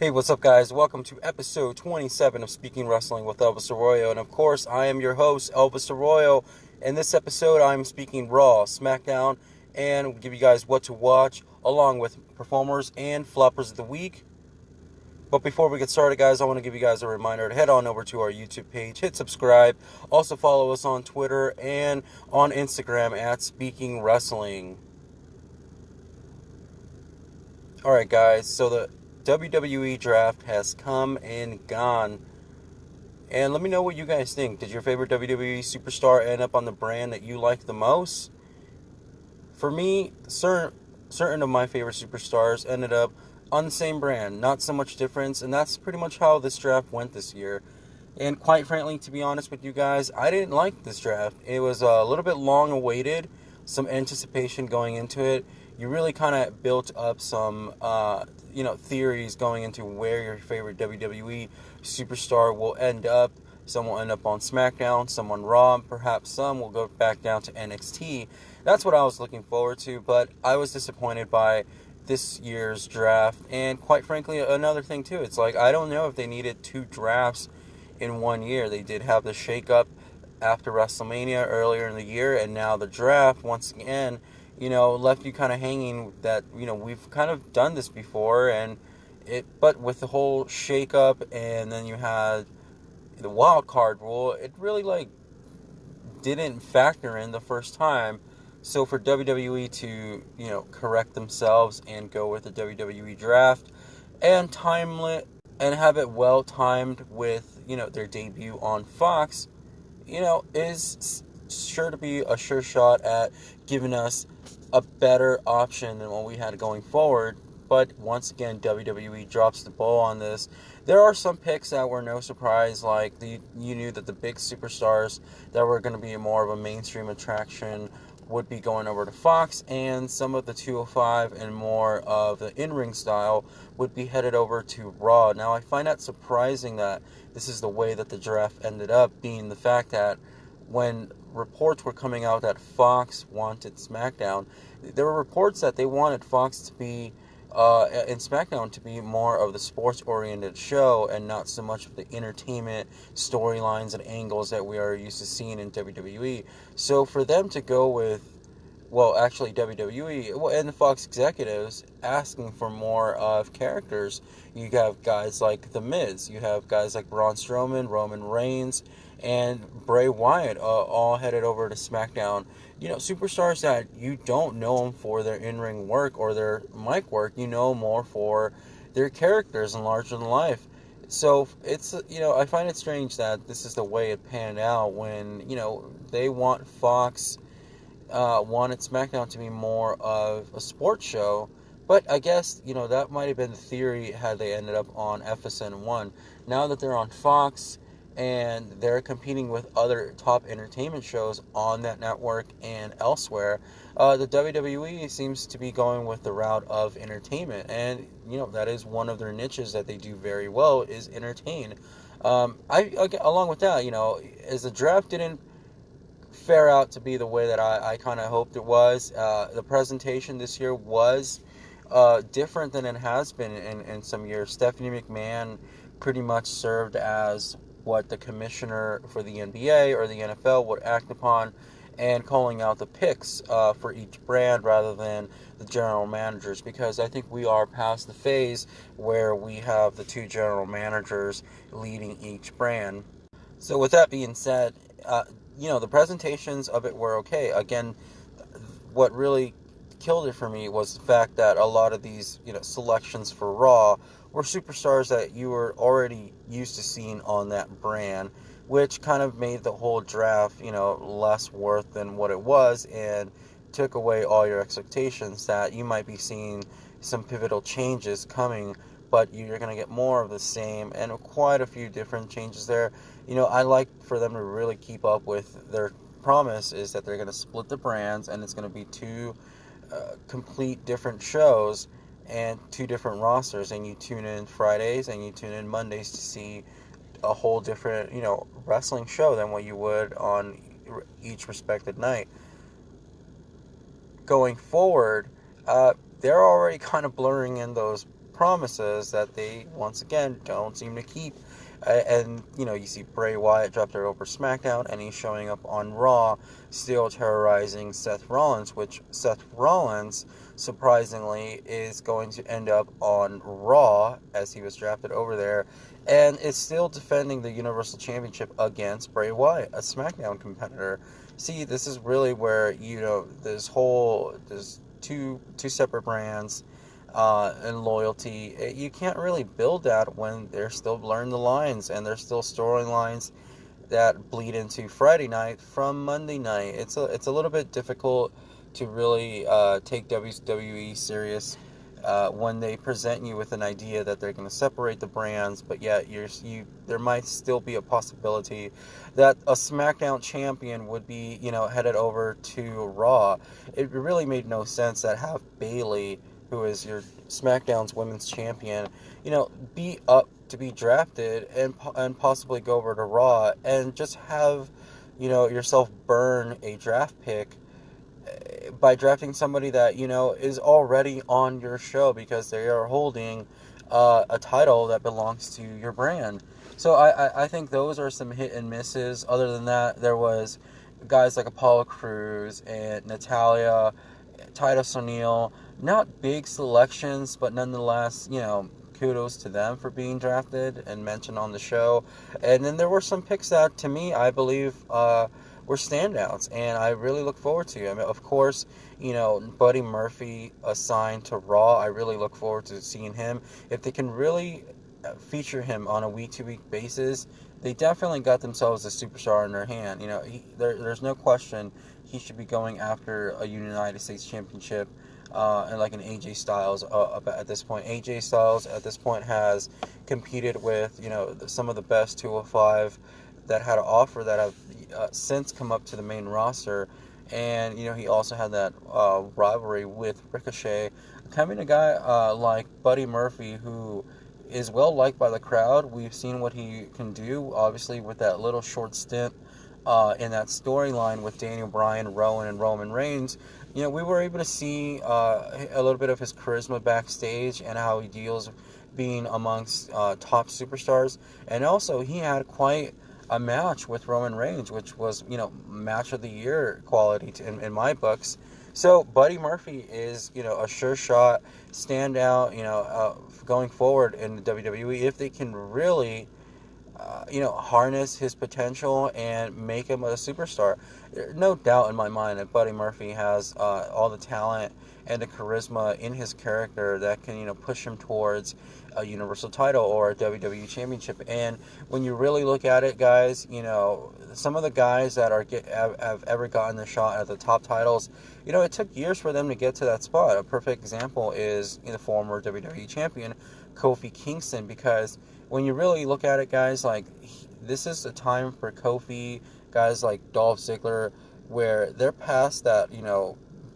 Hey, what's up, guys? Welcome to episode 27 of Speaking Wrestling with Elvis Arroyo. And of course, I am your host, Elvis Arroyo. In this episode, I'm speaking Raw, Smackdown, and give you guys what to watch, along with performers and floppers of the week. But before we get started, guys, I want to give you guys a reminder to head on over to our YouTube page, hit subscribe. Also, follow us on Twitter and on Instagram at Speaking Wrestling. Alright, guys, so the WWE Draft has come and gone. And let me know what you guys think. Did your favorite WWE superstar end up on the brand that you like the most? For me, certain of my favorite superstars ended up on the same brand. Not so much difference, and that's pretty much how this draft went this year. And quite frankly, to be honest with you guys, I didn't like this draft. It was a little bit long awaited, some anticipation going into it. You really kind of built up some, theories going into where your favorite WWE superstar will end up. Some will end up on SmackDown, some on Raw, perhaps some will go back down to NXT. That's what I was looking forward to, but I was disappointed by this year's draft. And quite frankly, another thing too, it's like I don't know if they needed two drafts in 1 year. They did have the shakeup after WrestleMania earlier in the year, and now the draft once again, left you kind of hanging that, we've kind of done this before, but with the whole shakeup, and then you had the wild card rule, it really didn't factor in the first time. So for WWE to, correct themselves and go with the WWE draft and and have it well timed with, their debut on Fox, is sure to be a sure shot at giving us a better option than what we had going forward. But once again, WWE drops the ball on this. There are some picks that were no surprise, like you knew that the big superstars that were going to be more of a mainstream attraction would be going over to Fox, and some of the 205 and more of the in-ring style would be headed over to Raw. Now, I find that surprising that this is the way that the draft ended up, being the fact that when reports were coming out that Fox wanted SmackDown, there were reports that they wanted Fox to be and SmackDown to be more of the sports-oriented show and not so much of the entertainment storylines and angles that we are used to seeing in WWE. So for them to go with, WWE, and the Fox executives asking for more of characters, you have guys like The Miz, you have guys like Braun Strowman, Roman Reigns, and Bray Wyatt, all headed over to SmackDown. Superstars that you don't know them for their in-ring work or their mic work, you know more for their characters and larger than life. So it's, I find it strange that this is the way it panned out when, they want Fox, wanted SmackDown to be more of a sports show. But I guess, that might have been the theory had they ended up on FSN1. Now that they're on Fox, and they're competing with other top entertainment shows on that network and elsewhere, the WWE seems to be going with the route of entertainment, and that is one of their niches that they do very well, is entertain. Along with that, as the draft didn't fare out to be the way that I kind of hoped it was, the presentation this year was different than it has been in some years. Stephanie McMahon pretty much served as what the commissioner for the NBA or the NFL would act upon, and calling out the picks for each brand rather than the general managers, because I think we are past the phase where we have the two general managers leading each brand. So with that being said, the presentations of it were okay. Again, what really killed it for me was the fact that a lot of these, selections for Raw were superstars that you were already used to seeing on that brand, which kind of made the whole draft, less worth than what it was, and took away all your expectations that you might be seeing some pivotal changes coming, but you're going to get more of the same, and quite a few different changes there. I like for them to really keep up with their promise, is that they're going to split the brands, and it's going to be two complete different shows and two different rosters, and you tune in Fridays and you tune in Mondays to see a whole different, wrestling show than what you would on each respected night. Going forward, they're already kind of blurring in those promises that they, once again, don't seem to keep. And, you see Bray Wyatt dropped it over SmackDown, and he's showing up on Raw, still terrorizing Seth Rollins, which Seth Rollins, surprisingly, is going to end up on Raw, as he was drafted over there, and is still defending the Universal Championship against Bray Wyatt, a SmackDown competitor. See, this is really where, there's two separate brands, and loyalty. You can't really build that when they're still blurring the lines, and there's still storylines that bleed into Friday night from Monday night. It's a little bit difficult to really take WWE serious when they present you with an idea that they're going to separate the brands, but yet there might still be a possibility that a SmackDown champion would be headed over to Raw. It really made no sense that have Bayley, who is your SmackDown's women's champion, be up to be drafted and possibly go over to Raw and just have yourself burn a draft pick by drafting somebody that is already on your show because they are holding a title that belongs to your brand. So I think those are some hit and misses. Other than that, there was guys like Apollo Crews and Natalia, Titus O'Neil. Not big selections, but nonetheless, kudos to them for being drafted and mentioned on the show. And then there were some picks that, to me, I believe were standouts, and I really look forward to. I mean, of course, Buddy Murphy assigned to Raw. I really look forward to seeing him. If they can really feature him on a week-to-week basis, they definitely got themselves a superstar in their hand. There's no question he should be going after a United States Championship. And like an AJ Styles at this point. AJ Styles at this point has competed with some of the best 205 that had an offer that have since come up to the main roster, and he also had that rivalry with Ricochet. Coming a guy like Buddy Murphy, who is well liked by the crowd. We've seen what he can do, obviously, with that little short stint in that storyline with Daniel Bryan, Rowan, and Roman Reigns. We were able to see a little bit of his charisma backstage and how he deals being amongst top superstars. And also, he had quite a match with Roman Reigns, which was, match of the year quality in my books. So, Buddy Murphy is, a sure shot standout, going forward in the WWE if they can really harness his potential and make him a superstar. No doubt in my mind that Buddy Murphy has all the talent and the charisma in his character that can, push him towards a Universal title or a WWE Championship. And when you really look at it, guys, some of the guys that have ever gotten the shot at the top titles, it took years for them to get to that spot. A perfect example is the former WWE Champion, Kofi Kingston, because when you really look at it, guys, like, this is the time for Kofi, guys like Dolph Ziggler, where they're past that,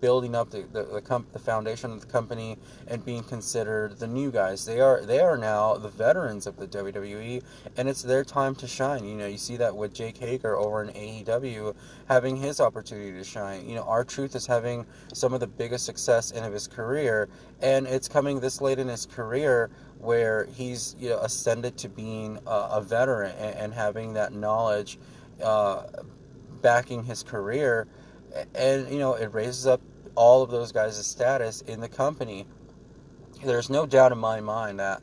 building up the foundation of the company and being considered the new guys. They are now the veterans of the WWE, and it's their time to shine. You see that with Jake Hager over in AEW having his opportunity to shine. R-Truth is having some of the biggest success in his career, and it's coming this late in his career where he's ascended to being a veteran and having that knowledge backing his career, and it raises up all of those guys' status in the company. There's no doubt in my mind that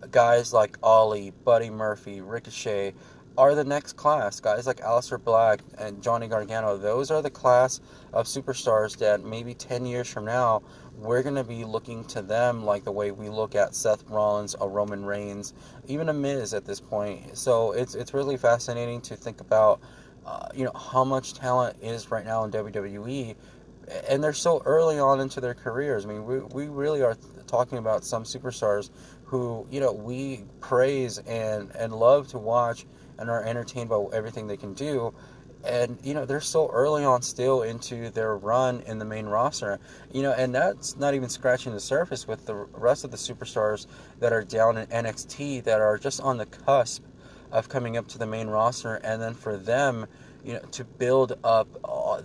guys like Ollie, Buddy Murphy, Ricochet are the next class. Guys like Aleister Black and Johnny Gargano, those are the class of superstars that maybe 10 years from now, we're going to be looking to them like the way we look at Seth Rollins, a Roman Reigns, even a Miz at this point. So it's really fascinating to think about how much talent is right now in WWE, and they're so early on into their careers. I mean, we really are talking about some superstars who we praise and love to watch and are entertained by everything they can do, and they're so early on still into their run in the main roster, and that's not even scratching the surface with the rest of the superstars that are down in NXT that are just on the cusp of coming up to the main roster, and then for them to build up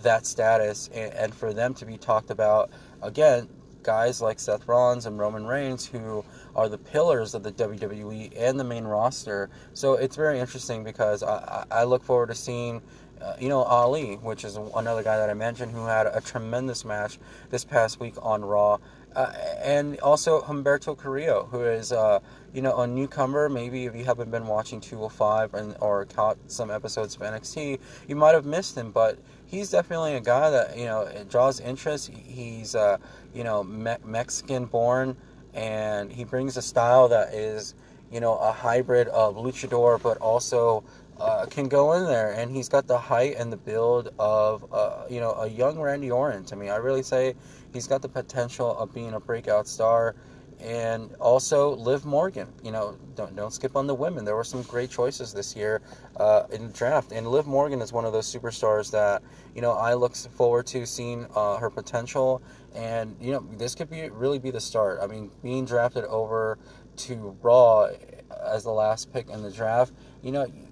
that status and for them to be talked about again guys like Seth Rollins and Roman Reigns, who are the pillars of the WWE and the main roster. So it's very interesting because I look forward to seeing, Ali, which is another guy that I mentioned, who had a tremendous match this past week on Raw. And also Humberto Carrillo, who is, a newcomer. Maybe if you haven't been watching 205 or caught some episodes of NXT, you might have missed him, but he's definitely a guy that, it draws interest. He's, Mexican born, and he brings a style that is, a hybrid of luchador, but also can go in there, and he's got the height and the build of, a young Randy Orton. To me, I really say he's got the potential of being a breakout star. And also Liv Morgan. Don't skip on the women. There were some great choices this year in the draft, and Liv Morgan is one of those superstars that I look forward to seeing her potential. And this could really be the start. I mean, being drafted over to Raw as the last pick in the draft,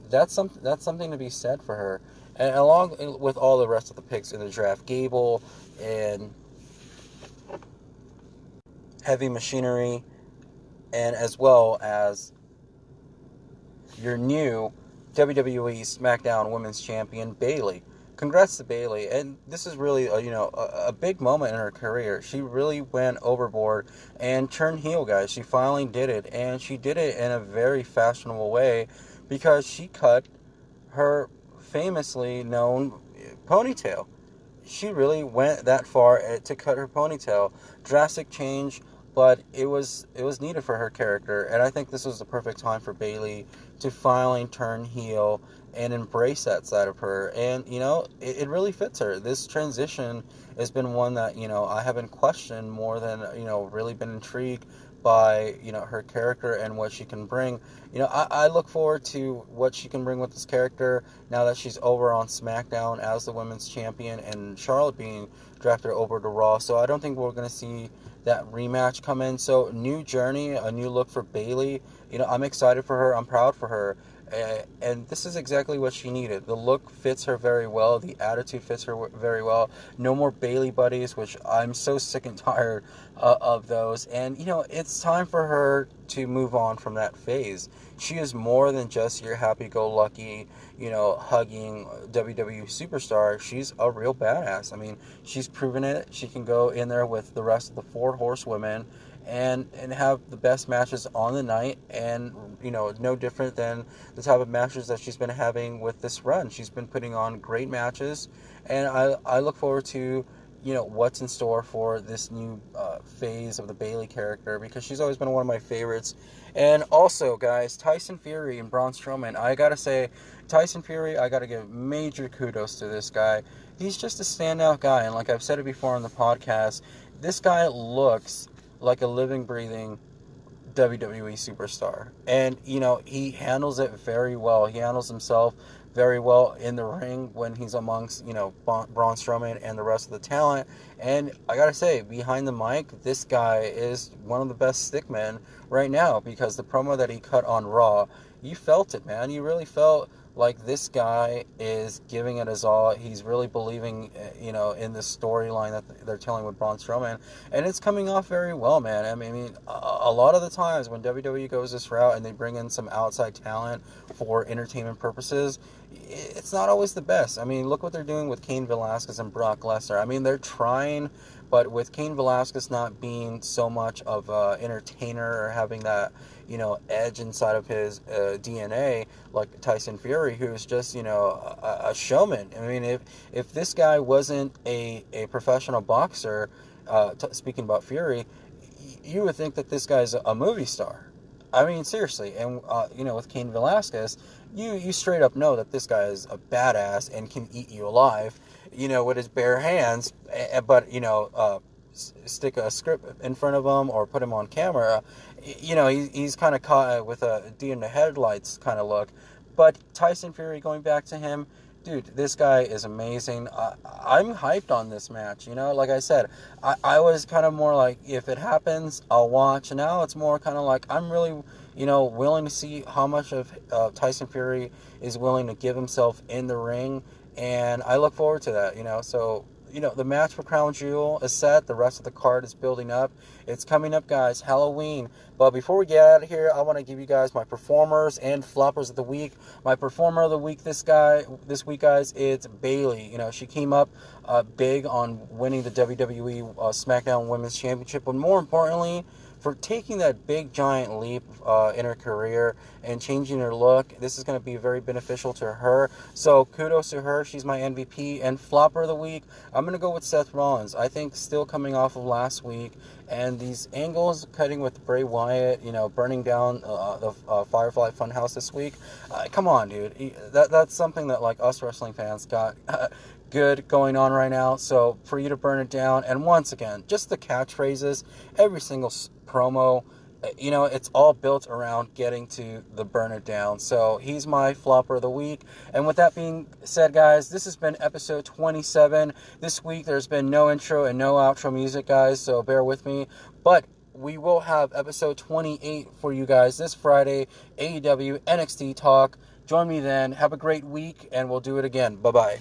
that's something to be said for her. And along with all the rest of the picks in the draft, Gable and Heavy Machinery, and as well as your new WWE Smackdown Women's Champion, Bayley. Congrats to Bayley, and this is really a big moment in her career. She really went overboard and turned heel, guys. She finally did it, and she did it in a very fashionable way because she cut her famously known ponytail. She really went that far to cut her ponytail. Drastic change, but it was needed for her character, and I think this was the perfect time for Bayley to finally turn heel and embrace that side of her. And it really fits her. This transition has been one that I haven't questioned more than really been intrigued by her character and what she can bring. I look forward to what she can bring with this character now that she's over on SmackDown as the women's champion, and Charlotte being drafted over to Raw. So I don't think we're going to see that rematch come in. So new journey, a new look for Bayley. I'm excited for her. I'm proud for her. And this is exactly what she needed. The look fits her very well. The attitude fits her very well. No more Bayley buddies, which I'm so sick and tired of those. And, it's time for her to move on from that phase. She is more than just your happy-go-lucky, hugging WWE superstar. She's a real badass. I mean, she's proven it. She can go in there with the rest of the 4 horsewomen and have the best matches on the night, and no different than the type of matches that she's been having with this run. She's been putting on great matches, and I look forward to what's in store for this new phase of the Bayley character, because she's always been one of my favorites. And also, guys, Tyson Fury and Braun Strowman. I gotta say, Tyson Fury, I gotta give major kudos to this guy. He's just a standout guy, and like I've said it before on the podcast, this guy looks like a living, breathing WWE superstar. And, he handles it very well. He handles himself very well in the ring when he's amongst, Braun Strowman and the rest of the talent. And I gotta say, behind the mic, this guy is one of the best stickmen right now, because the promo that he cut on Raw, you felt it, man. You really felt like this guy is giving it his all. He's really believing, in the storyline that they're telling with Braun Strowman, and it's coming off very well, man. I mean, a lot of the times when WWE goes this route and they bring in some outside talent for entertainment purposes, it's not always the best. I mean, look what they're doing with Cain Velasquez and Brock Lesnar. I mean, they're trying, but with Cain Velasquez not being so much of an entertainer or having that, edge inside of his DNA, like Tyson Fury, who's just, a showman. I mean, if this guy wasn't a professional boxer, speaking about Fury, you would think that this guy's a movie star. I mean, seriously. And, with Cain Velasquez, you straight up know that this guy is a badass and can eat you alive, with his bare hands, but, stick a script in front of him or put him on camera, he's kind of caught with a deer in the headlights kind of look. But Tyson Fury, going back to him, dude, this guy is amazing. I'm hyped on this match. Like I said, I was kind of more like, if it happens, I'll watch. Now it's more kind of like, I'm really, willing to see how much of Tyson Fury is willing to give himself in the ring. And I look forward to that, So the match for Crown Jewel is set. The rest of the card is building up. It's coming up, guys. Halloween. But before we get out of here, I want to give you guys my performers and floppers of the week. My performer of the week this week, guys, it's Bayley. She came up big on winning the WWE Smackdown Women's Championship, but more importantly, for taking that big giant leap in her career and changing her look. This is going to be very beneficial to her. So kudos to her. She's my MVP. And flopper of the week, I'm going to go with Seth Rollins. I think still coming off of last week, and these angles cutting with Bray Wyatt, burning down the Firefly Funhouse this week. Come on, dude. That's something that like us wrestling fans got good going on right now. So for you to burn it down, and once again, just the catchphrases, every single promo, it's all built around getting to the burn it down. So he's my flopper of the week. And with that being said, guys, this has been episode 27. This week there's been no intro and no outro music, guys, so bear with me. But we will have episode 28 for you guys this Friday, AEW NXT Talk. Join me then. Have a great week, and we'll do it again. Bye-bye.